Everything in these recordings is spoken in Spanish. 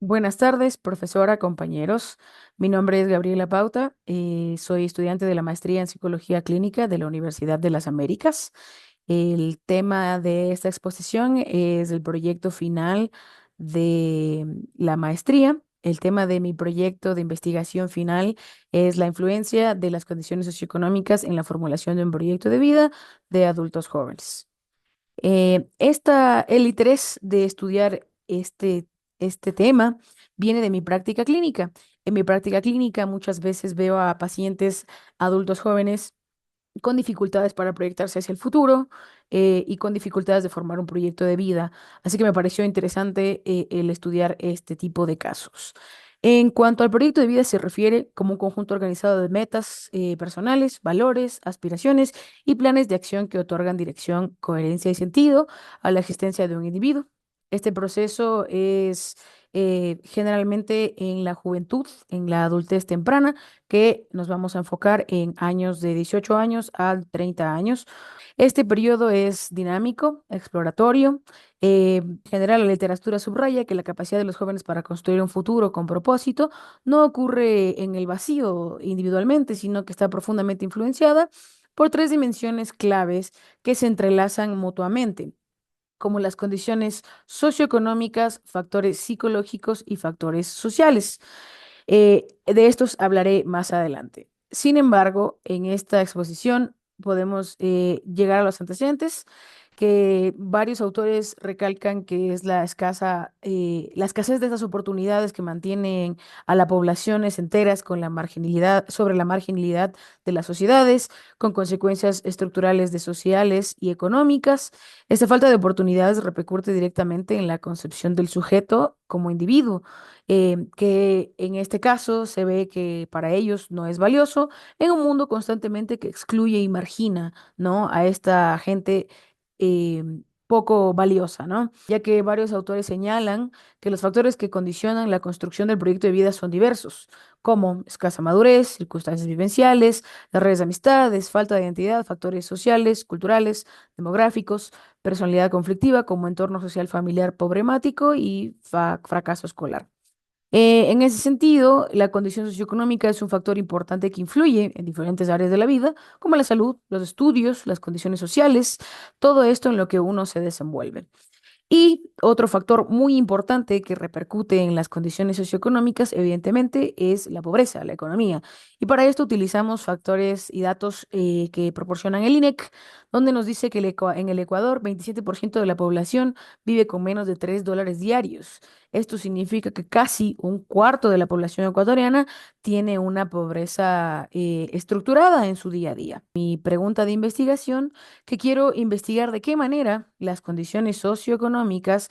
Buenas tardes, profesora, compañeros. Mi nombre es Gabriela Pauta y soy estudiante de la maestría en Psicología Clínica de la Universidad de las Américas. El tema de esta exposición es el proyecto final de la maestría. El tema de mi proyecto de investigación final es la influencia de las condiciones socioeconómicas en la formulación de un proyecto de vida de adultos jóvenes. El interés de estudiar este tema viene de mi práctica clínica. En mi práctica clínica muchas veces veo a pacientes adultos jóvenes con dificultades para proyectarse hacia el futuro y con dificultades de formar un proyecto de vida. Así que me pareció interesante el estudiar este tipo de casos. En cuanto al proyecto de vida se refiere como un conjunto organizado de metas personales, valores, aspiraciones y planes de acción que otorgan dirección, coherencia y sentido a la existencia de un individuo. Este proceso es generalmente en la juventud, en la adultez temprana, que nos vamos a enfocar en años de 18 años a 30 años. Este periodo es dinámico, exploratorio. En general, la literatura subraya que la capacidad de los jóvenes para construir un futuro con propósito no ocurre en el vacío individualmente, sino que está profundamente influenciada por tres dimensiones claves que se entrelazan mutuamente, como las condiciones socioeconómicas, factores psicológicos y factores sociales. De estos hablaré más adelante. Sin embargo, en esta exposición podemos llegar a los antecedentes que varios autores recalcan que es la escasez de estas oportunidades que mantienen a las poblaciones enteras con la marginalidad, sobre la marginalidad de las sociedades, con consecuencias estructurales de sociales y económicas. Esta falta de oportunidades repercute directamente en la concepción del sujeto como individuo, que en este caso se ve que para ellos no es valioso en un mundo constantemente que excluye y margina, ¿no? A esta gente eh, poco valiosa, ¿no? Ya que varios autores señalan que los factores que condicionan la construcción del proyecto de vida son diversos, como escasa madurez, circunstancias vivenciales, las redes de amistades, falta de identidad, factores sociales, culturales, demográficos, personalidad conflictiva como entorno social familiar problemático y fracaso escolar. En ese sentido, la condición socioeconómica es un factor importante que influye en diferentes áreas de la vida, como la salud, los estudios, las condiciones sociales, todo esto en lo que uno se desenvuelve. Y otro factor muy importante que repercute en las condiciones socioeconómicas, evidentemente, es la pobreza, la economía. Y para esto utilizamos factores y datos que proporcionan el INEC, donde nos dice que en el Ecuador 27% de la población vive con menos de $3 diarios. Esto significa que casi un cuarto de la población ecuatoriana tiene una pobreza estructurada en su día a día. Mi pregunta de investigación, que quiero investigar de qué manera las condiciones socioeconómicas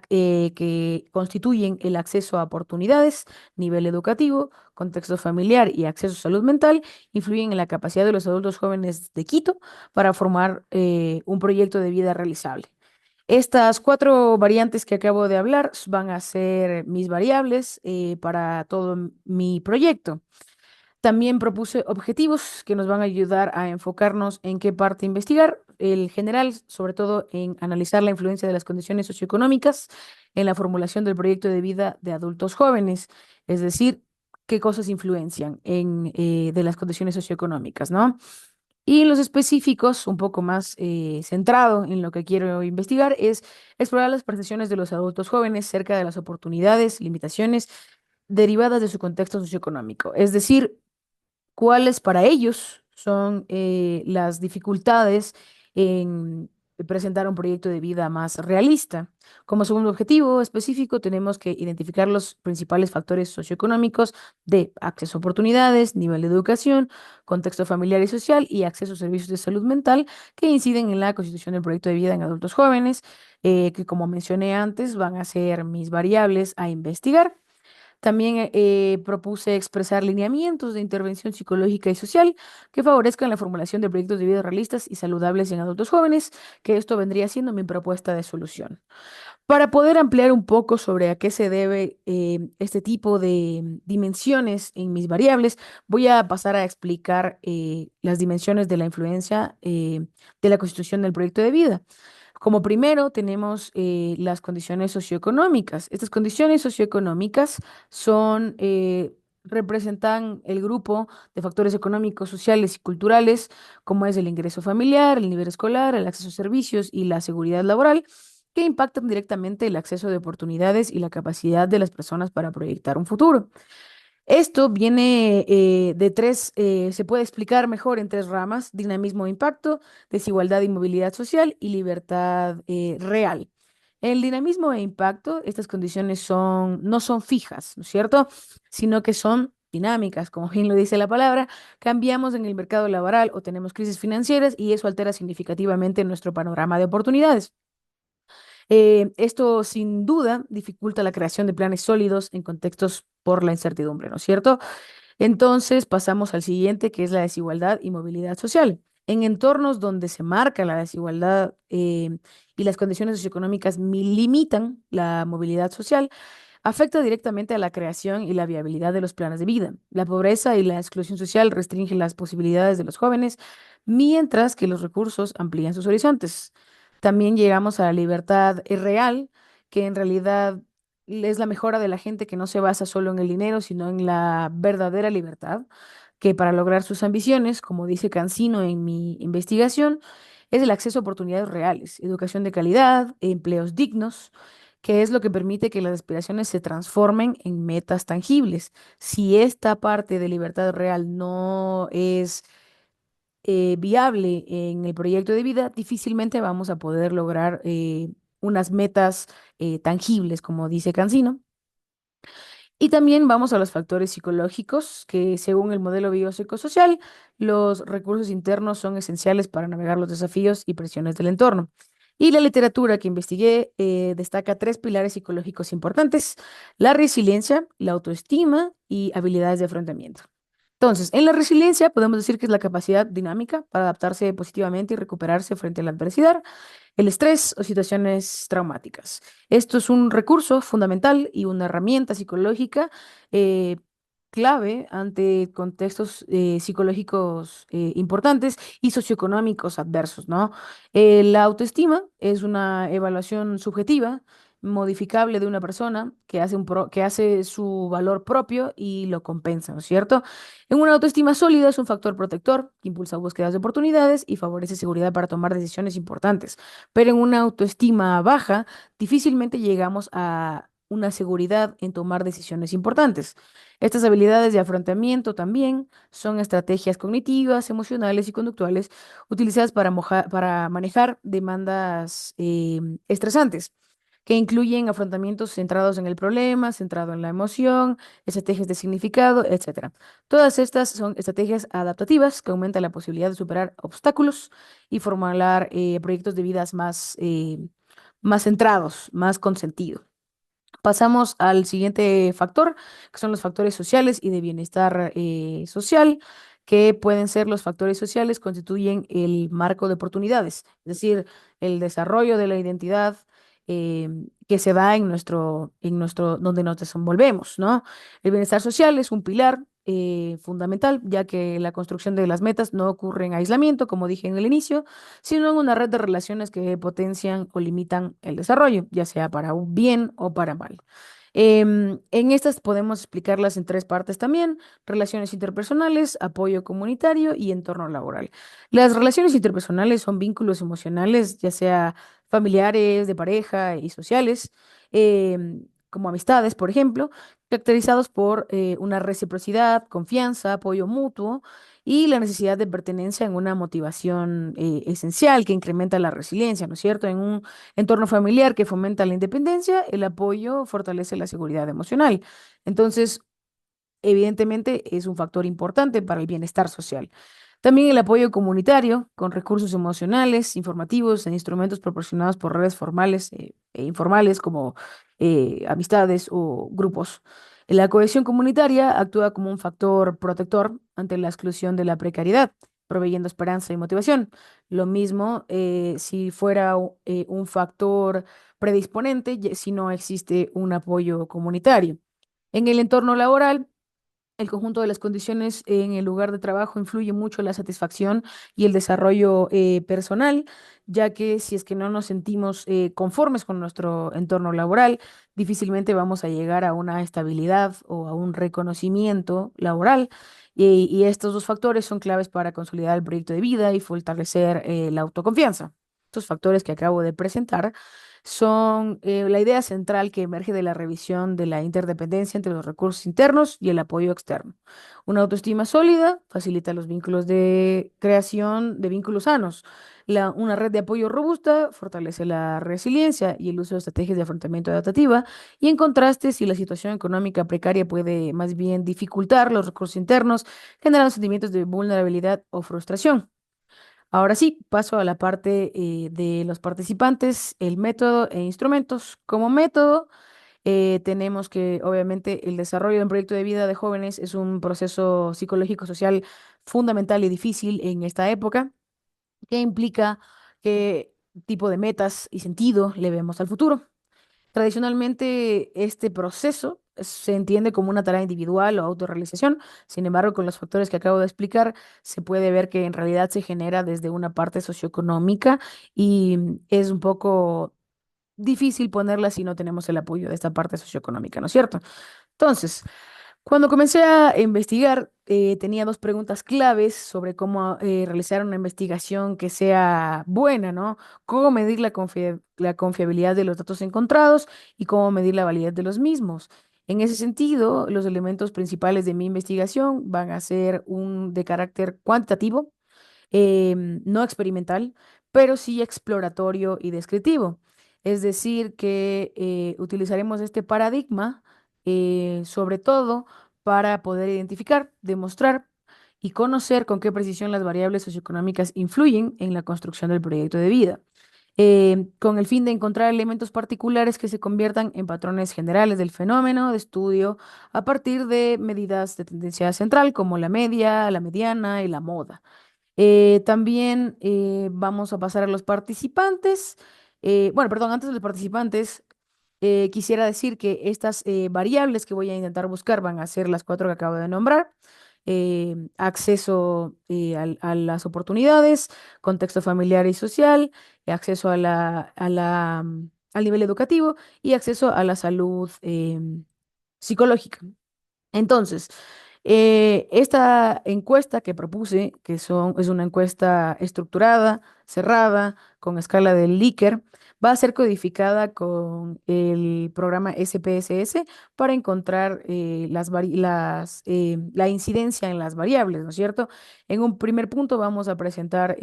que constituyen el acceso a oportunidades, nivel educativo, contexto familiar y acceso a salud mental influyen en la capacidad de los adultos jóvenes de Quito para formar un proyecto de vida realizable. Estas cuatro variantes que acabo de hablar van a ser mis variables para todo mi proyecto. También propuse objetivos que nos van a ayudar a enfocarnos en qué parte investigar. El general, sobre todo en analizar la influencia de las condiciones socioeconómicas en la formulación del proyecto de vida de adultos jóvenes, es decir, qué cosas influencian de las condiciones socioeconómicas, ¿no? Y los específicos, un poco más centrado en lo que quiero investigar, es explorar las percepciones de los adultos jóvenes cerca de las oportunidades, limitaciones derivadas de su contexto socioeconómico. Es decir, cuáles para ellos son las dificultades en presentar un proyecto de vida más realista. Como segundo objetivo específico, tenemos que identificar los principales factores socioeconómicos de acceso a oportunidades, nivel de educación, contexto familiar y social y acceso a servicios de salud mental que inciden en la constitución del proyecto de vida en adultos jóvenes, que como mencioné antes van a ser mis variables a investigar. También propuse expresar lineamientos de intervención psicológica y social que favorezcan la formulación de proyectos de vida realistas y saludables en adultos jóvenes, que esto vendría siendo mi propuesta de solución. Para poder ampliar un poco sobre a qué se debe este tipo de dimensiones en mis variables, voy a pasar a explicar las dimensiones de la influencia de la constitución del proyecto de vida. Como primero tenemos las condiciones socioeconómicas. Estas condiciones socioeconómicas son, representan el grupo de factores económicos, sociales y culturales, como es el ingreso familiar, el nivel escolar, el acceso a servicios y la seguridad laboral, que impactan directamente el acceso de oportunidades y la capacidad de las personas para proyectar un futuro. Esto viene de tres, se puede explicar mejor en tres ramas: dinamismo e impacto, desigualdad y movilidad social y libertad real. El dinamismo e impacto, estas condiciones no son fijas, ¿no es cierto? Sino que son dinámicas, como bien lo dice la palabra. Cambiamos en el mercado laboral o tenemos crisis financieras y eso altera significativamente nuestro panorama de oportunidades. Esto sin duda dificulta la creación de planes sólidos en contextos por la incertidumbre, ¿no es cierto? Entonces pasamos al siguiente, que es la desigualdad y movilidad social. En entornos donde se marca la desigualdad y las condiciones socioeconómicas limitan la movilidad social, afecta directamente a la creación y la viabilidad de los planes de vida. La pobreza y la exclusión social restringen las posibilidades de los jóvenes, mientras que los recursos amplían sus horizontes. También llegamos a la libertad real, que en realidad es la mejora de la gente que no se basa solo en el dinero, sino en la verdadera libertad, que para lograr sus ambiciones, como dice Cancino en mi investigación, es el acceso a oportunidades reales, educación de calidad, empleos dignos, que es lo que permite que las aspiraciones se transformen en metas tangibles. Si esta parte de libertad real no es viable en el proyecto de vida, difícilmente vamos a poder lograr unas metas tangibles, como dice Cancino. Y también vamos a los factores psicológicos, que según el modelo biopsicosocial, los recursos internos son esenciales para navegar los desafíos y presiones del entorno. Y la literatura que investigué destaca tres pilares psicológicos importantes: la resiliencia, la autoestima y habilidades de afrontamiento. Entonces, en la resiliencia podemos decir que es la capacidad dinámica para adaptarse positivamente y recuperarse frente a la adversidad, el estrés o situaciones traumáticas. Esto es un recurso fundamental y una herramienta psicológica eh, clave ante contextos psicológicos importantes y socioeconómicos adversos, ¿no? La autoestima es una evaluación subjetiva, modificable de una persona que hace su valor propio y lo compensa, ¿no es cierto? En una autoestima sólida es un factor protector que impulsa búsquedas de oportunidades y favorece seguridad para tomar decisiones importantes. Pero en una autoestima baja, difícilmente llegamos a una seguridad en tomar decisiones importantes. Estas habilidades de afrontamiento también son estrategias cognitivas, emocionales y conductuales utilizadas para manejar demandas estresantes, que incluyen afrontamientos centrados en el problema, centrado en la emoción, estrategias de significado, etcétera. Todas estas son estrategias adaptativas que aumentan la posibilidad de superar obstáculos y formular proyectos de vidas más centrados, más con sentido. Pasamos al siguiente factor, que son los factores sociales y de bienestar social, que pueden ser los factores sociales, constituyen el marco de oportunidades, es decir, el desarrollo de la identidad eh, que se da donde nos desenvolvemos, ¿no? El bienestar social es un pilar fundamental, ya que la construcción de las metas no ocurre en aislamiento, como dije en el inicio, sino en una red de relaciones que potencian o limitan el desarrollo, ya sea para un bien o para mal. En estas podemos explicarlas en tres partes también: relaciones interpersonales, apoyo comunitario y entorno laboral. Las relaciones interpersonales son vínculos emocionales, ya sea familiares, de pareja y sociales, como amistades, por ejemplo, caracterizados por una reciprocidad, confianza, apoyo mutuo y la necesidad de pertenencia en una motivación esencial que incrementa la resiliencia, ¿no es cierto? En un entorno familiar que fomenta la independencia, el apoyo fortalece la seguridad emocional. Entonces, evidentemente, es un factor importante para el bienestar social. También el apoyo comunitario, con recursos emocionales, informativos e instrumentos proporcionados por redes formales e informales como amistades o grupos. La cohesión comunitaria actúa como un factor protector ante la exclusión de la precariedad, proveyendo esperanza y motivación. Lo mismo si fuera un factor predisponente, si no existe un apoyo comunitario. En el entorno laboral, El conjunto de las condiciones en el lugar de trabajo influye mucho en la satisfacción y el desarrollo personal, ya que si es que no nos sentimos conformes con nuestro entorno laboral, difícilmente vamos a llegar a una estabilidad o a un reconocimiento laboral. Y estos dos factores son claves para consolidar el proyecto de vida y fortalecer la autoconfianza. Estos factores que acabo de presentar son la idea central que emerge de la revisión de la interdependencia entre los recursos internos y el apoyo externo. Una autoestima sólida facilita los vínculos de creación de vínculos sanos. Una red de apoyo robusta fortalece la resiliencia y el uso de estrategias de afrontamiento adaptativa. Y en contraste, si la situación económica precaria puede más bien dificultar los recursos internos, generando sentimientos de vulnerabilidad o frustración. Ahora sí, paso a la parte de los participantes, el método e instrumentos. Como método, tenemos que obviamente el desarrollo de un proyecto de vida de jóvenes es un proceso psicológico social fundamental y difícil en esta época, que implica qué tipo de metas y sentido le vemos al futuro. Tradicionalmente, este proceso se entiende como una tarea individual o autorrealización. Sin embargo, con los factores que acabo de explicar, se puede ver que en realidad se genera desde una parte socioeconómica y es un poco difícil ponerla si no tenemos el apoyo de esta parte socioeconómica, ¿no es cierto? Entonces, cuando comencé a investigar, tenía dos preguntas claves sobre cómo realizar una investigación que sea buena, ¿no? Cómo medir la confiabilidad de los datos encontrados y cómo medir la validez de los mismos. En ese sentido, los elementos principales de mi investigación van a ser un de carácter cuantitativo, no experimental, pero sí exploratorio y descriptivo. Es decir, que utilizaremos este paradigma sobre todo para poder identificar, demostrar y conocer con qué precisión las variables socioeconómicas influyen en la construcción del proyecto de vida, con el fin de encontrar elementos particulares que se conviertan en patrones generales del fenómeno de estudio a partir de medidas de tendencia central como la media, la mediana y la moda. También vamos a pasar a los participantes. Bueno, perdón, antes de los participantes, quisiera decir que estas variables que voy a intentar buscar van a ser las cuatro que acabo de nombrar. Acceso a las oportunidades, contexto familiar y social, acceso al nivel educativo y acceso a la salud psicológica. Entonces, esta encuesta que propuse, es una encuesta estructurada, cerrada, con escala de Likert, va a ser codificada con el programa SPSS para encontrar la incidencia en las variables, ¿no es cierto? En un primer punto vamos a presentar,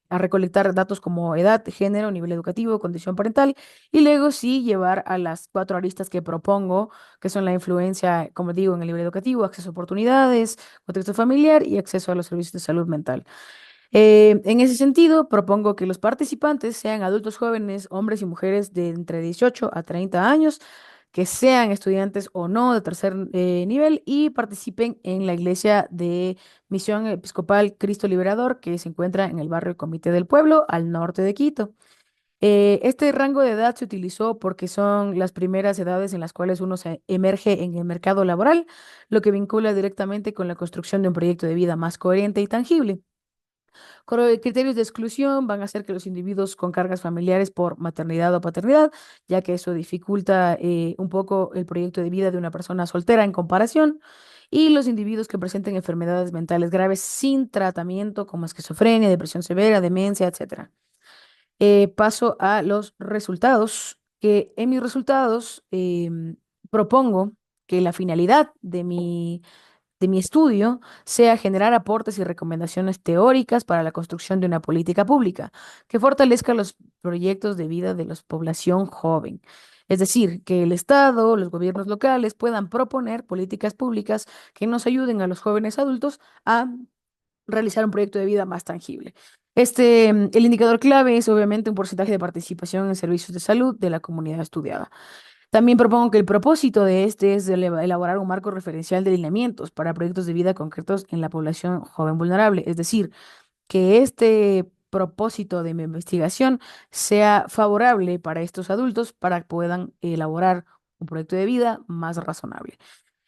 a recolectar datos como edad, género, nivel educativo, condición parental, y luego sí llevar a las cuatro aristas que propongo, que son la influencia, como digo, en el nivel educativo, acceso a oportunidades, contexto familiar y acceso a los servicios de salud mental. En ese sentido, propongo que los participantes sean adultos jóvenes, hombres y mujeres de entre 18 a 30 años, que sean estudiantes o no de tercer nivel y participen en la iglesia de Misión Episcopal Cristo Liberador, que se encuentra en el barrio Comité del Pueblo, al norte de Quito. Este rango de edad se utilizó porque son las primeras edades en las cuales uno se emerge en el mercado laboral, lo que vincula directamente con la construcción de un proyecto de vida más coherente y tangible. Criterios de exclusión van a hacer que los individuos con cargas familiares por maternidad o paternidad, ya que eso dificulta un poco el proyecto de vida de una persona soltera en comparación, y los individuos que presenten enfermedades mentales graves sin tratamiento, como esquizofrenia, depresión severa, demencia, etcétera. Paso a los resultados, que en mis resultados propongo que la finalidad de mi estudio sea generar aportes y recomendaciones teóricas para la construcción de una política pública que fortalezca los proyectos de vida de la población joven. Es decir, que el Estado, los gobiernos locales puedan proponer políticas públicas que nos ayuden a los jóvenes adultos a realizar un proyecto de vida más tangible. El indicador clave es obviamente un porcentaje de participación en servicios de salud de la comunidad estudiada. También propongo que el propósito de este es elaborar un marco referencial de lineamientos para proyectos de vida concretos en la población joven vulnerable. Es decir, que este propósito de mi investigación sea favorable para estos adultos para que puedan elaborar un proyecto de vida más razonable.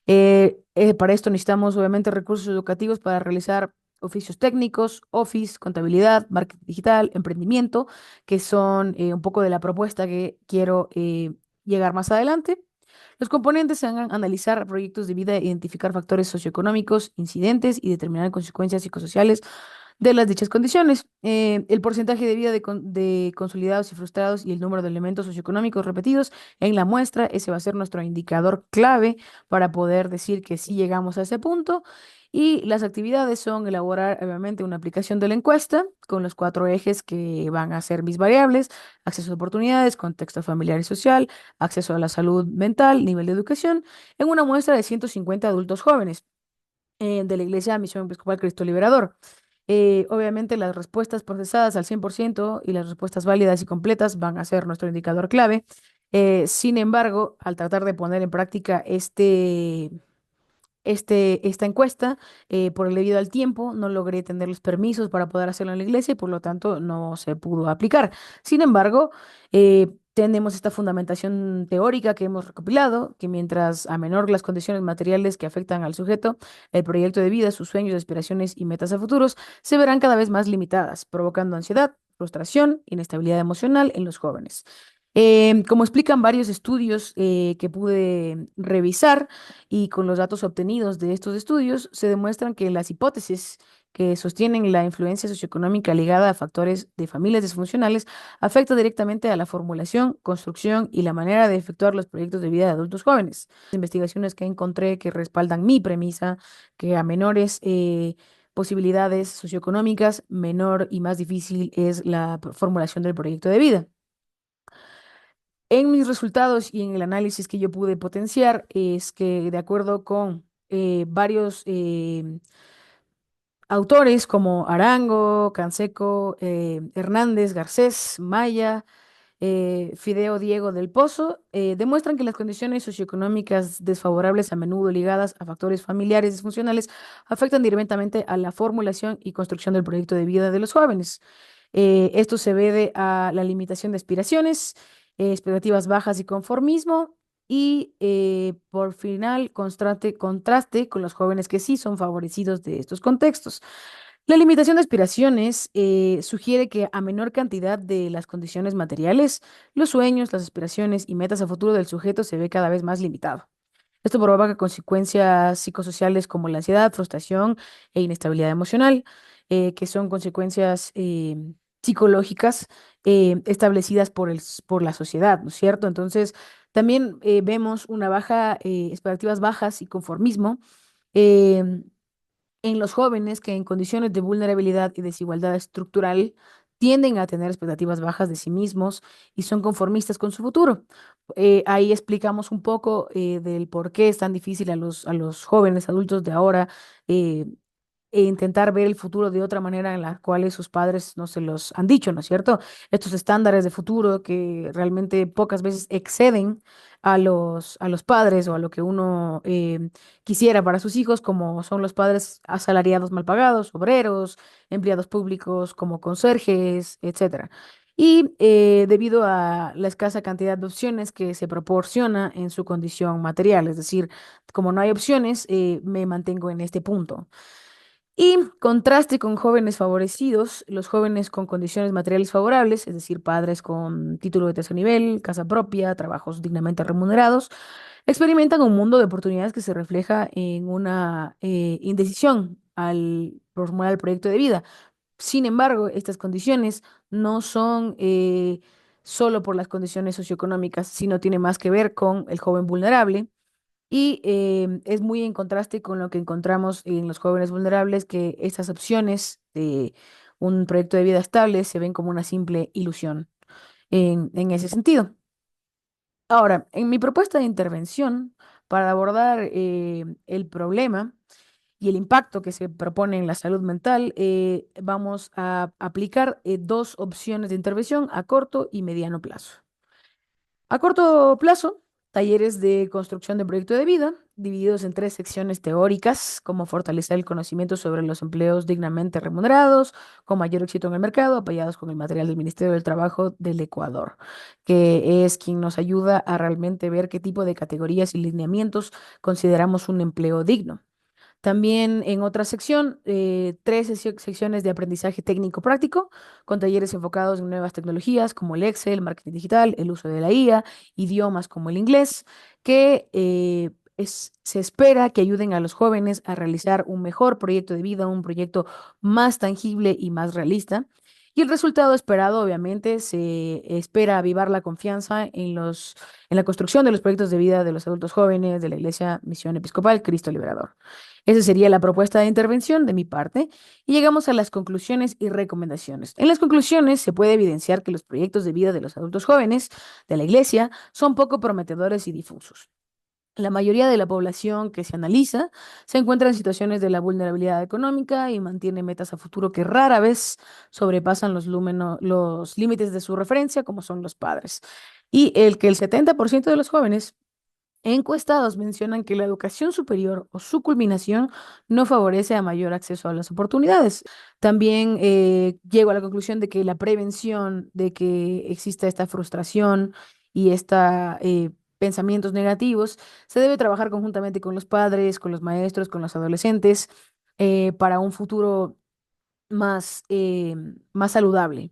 Para esto necesitamos obviamente recursos educativos para realizar oficios técnicos, office, contabilidad, marketing digital, emprendimiento, que son un poco de la propuesta que quiero llegar más adelante. Los componentes se van a analizar proyectos de vida, identificar factores socioeconómicos, incidentes y determinar consecuencias psicosociales de las dichas condiciones. El porcentaje de vida de consolidados y frustrados y el número de elementos socioeconómicos repetidos en la muestra, ese va a ser nuestro indicador clave para poder decir que sí llegamos a ese punto. Y las actividades son elaborar, obviamente, una aplicación de la encuesta con los cuatro ejes que van a ser mis variables: acceso a oportunidades, contexto familiar y social, acceso a la salud mental, nivel de educación, en una muestra de 150 adultos jóvenes de la Iglesia Misión Episcopal Cristo Liberador. Obviamente las respuestas procesadas al 100% y las respuestas válidas y completas van a ser nuestro indicador clave. Sin embargo, al tratar de poner en práctica esta encuesta, por el debido al tiempo, no logré tener los permisos para poder hacerlo en la iglesia y por lo tanto no se pudo aplicar. Sin embargo, tenemos esta fundamentación teórica que hemos recopilado, que mientras a menor las condiciones materiales que afectan al sujeto, el proyecto de vida, sus sueños, aspiraciones y metas a futuros se verán cada vez más limitadas, provocando ansiedad, frustración, inestabilidad emocional en los jóvenes. Como explican varios estudios que pude revisar, y con los datos obtenidos de estos estudios, se demuestran que las hipótesis que sostienen la influencia socioeconómica ligada a factores de familias disfuncionales afecta directamente a la formulación, construcción y la manera de efectuar los proyectos de vida de adultos jóvenes. Investigaciones que encontré que respaldan mi premisa, que a menores posibilidades socioeconómicas, menor y más difícil es la formulación del proyecto de vida. En mis resultados y en el análisis que yo pude potenciar es que de acuerdo con varios autores como Arango, Canseco, Hernández, Garcés, Maya, Fideo Diego del Pozo, demuestran que las condiciones socioeconómicas desfavorables, a menudo ligadas a factores familiares disfuncionales, afectan directamente a la formulación y construcción del proyecto de vida de los jóvenes. Esto se debe a la limitación de aspiraciones, expectativas bajas y conformismo. Y por final, contraste con los jóvenes que sí son favorecidos de estos contextos. La limitación de aspiraciones sugiere que a menor cantidad de las condiciones materiales, los sueños, las aspiraciones y metas a futuro del sujeto se ve cada vez más limitado. Esto provoca consecuencias psicosociales como la ansiedad, frustración e inestabilidad emocional, que son consecuencias psicológicas establecidas por la sociedad, ¿no es cierto? Entonces, también vemos una baja, expectativas bajas y conformismo. em, en los jóvenes que en condiciones de vulnerabilidad y desigualdad estructural tienden a tener expectativas bajas de sí mismos y son conformistas con su futuro. Ahí explicamos un poco del por qué es tan difícil a los jóvenes adultos de ahora eh, intentar ver el futuro de otra manera en la cual sus padres no se los han dicho, ¿no es cierto? Estos estándares de futuro que realmente pocas veces exceden a los padres o a lo que uno quisiera para sus hijos, como son los padres asalariados mal pagados, obreros, empleados públicos como conserjes, etcétera. Y debido a la escasa cantidad de opciones que se proporciona en su condición material, es decir, como no hay opciones, me mantengo en este punto. Y contraste con jóvenes favorecidos, los jóvenes con condiciones materiales favorables, es decir, padres con título de tercer nivel, casa propia, trabajos dignamente remunerados, experimentan un mundo de oportunidades que se refleja en una indecisión al formular el proyecto de vida. Sin embargo, estas condiciones no son solo por las condiciones socioeconómicas, sino tiene más que ver con el joven vulnerable y es muy en contraste con lo que encontramos en los jóvenes vulnerables, que estas opciones de un proyecto de vida estable se ven como una simple ilusión en ese sentido. Ahora, en mi propuesta de intervención para abordar el problema y el impacto que se propone en la salud mental, vamos a aplicar dos opciones de intervención a corto y mediano plazo. A corto plazo, Talleres de construcción de proyecto de vida, divididos en tres secciones teóricas, como fortalecer el conocimiento sobre los empleos dignamente remunerados, con mayor éxito en el mercado, apoyados con el material del Ministerio del Trabajo del Ecuador, que es quien nos ayuda a realmente ver qué tipo de categorías y lineamientos consideramos un empleo digno. También en otra sección, tres secciones de aprendizaje técnico práctico, con talleres enfocados en nuevas tecnologías como el Excel, marketing digital, el uso de la IA, idiomas como el inglés, que se espera que ayuden a los jóvenes a realizar un mejor proyecto de vida, un proyecto más tangible y más realista. Y el resultado esperado, obviamente, se espera avivar la confianza en la construcción de los proyectos de vida de los adultos jóvenes de la Iglesia Misión Episcopal Cristo Liberador. Esa sería la propuesta de intervención de mi parte y llegamos a las conclusiones y recomendaciones. En las conclusiones se puede evidenciar que los proyectos de vida de los adultos jóvenes de la Iglesia son poco prometedores y difusos. La mayoría de la población que se analiza se encuentra en situaciones de la vulnerabilidad económica y mantiene metas a futuro que rara vez sobrepasan los límites de su referencia, como son los padres. Y el que el 70% de los jóvenes encuestados mencionan que la educación superior o su culminación no favorece a mayor acceso a las oportunidades. También llego a la conclusión de que la prevención de que exista esta frustración y esta pensamientos negativos se debe trabajar conjuntamente con los padres, con los maestros, con los adolescentes para un futuro más saludable.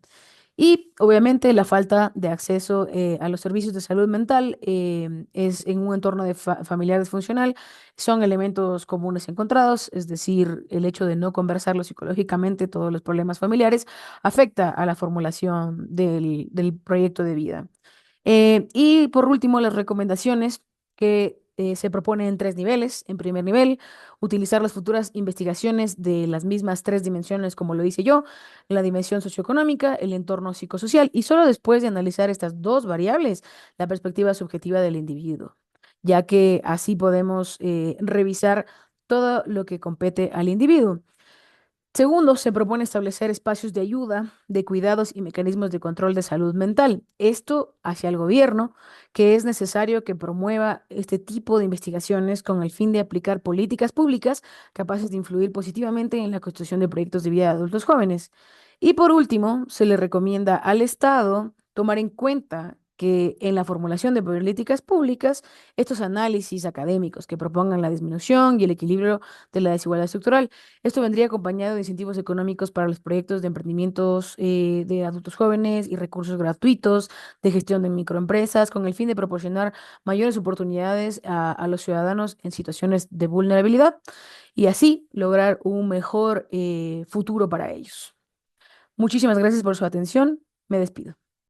Y obviamente la falta de acceso a los servicios de salud mental es en un entorno de familiar disfuncional, son elementos comunes encontrados, es decir, el hecho de no conversarlo psicológicamente, todos los problemas familiares, afecta a la formulación del proyecto de vida. Y por último, las recomendaciones que se proponen en tres niveles. En primer nivel, utilizar las futuras investigaciones de las mismas tres dimensiones, como lo hice yo, la dimensión socioeconómica, el entorno psicosocial, y solo después de analizar estas dos variables, la perspectiva subjetiva del individuo, ya que así podemos revisar todo lo que compete al individuo. Segundo, se propone establecer espacios de ayuda, de cuidados y mecanismos de control de salud mental. Esto hacia el gobierno, que es necesario que promueva este tipo de investigaciones con el fin de aplicar políticas públicas capaces de influir positivamente en la construcción de proyectos de vida de adultos jóvenes. Y por último, se le recomienda al Estado tomar en cuenta que en la formulación de políticas públicas, estos análisis académicos que propongan la disminución y el equilibrio de la desigualdad estructural, esto vendría acompañado de incentivos económicos para los proyectos de emprendimientos de adultos jóvenes y recursos gratuitos de gestión de microempresas con el fin de proporcionar mayores oportunidades a los ciudadanos en situaciones de vulnerabilidad y así lograr un mejor futuro para ellos. Muchísimas gracias por su atención. Me despido.